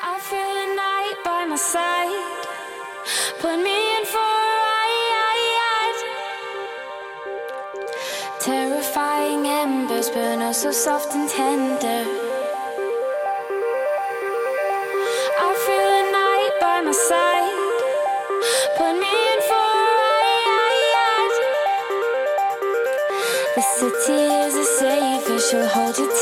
I feel the night by my side, put me in for a ride. Terrifying embers burn us so soft and tender. I feel the night by my side, put me in for a ride. The city is a safe, she'll hold you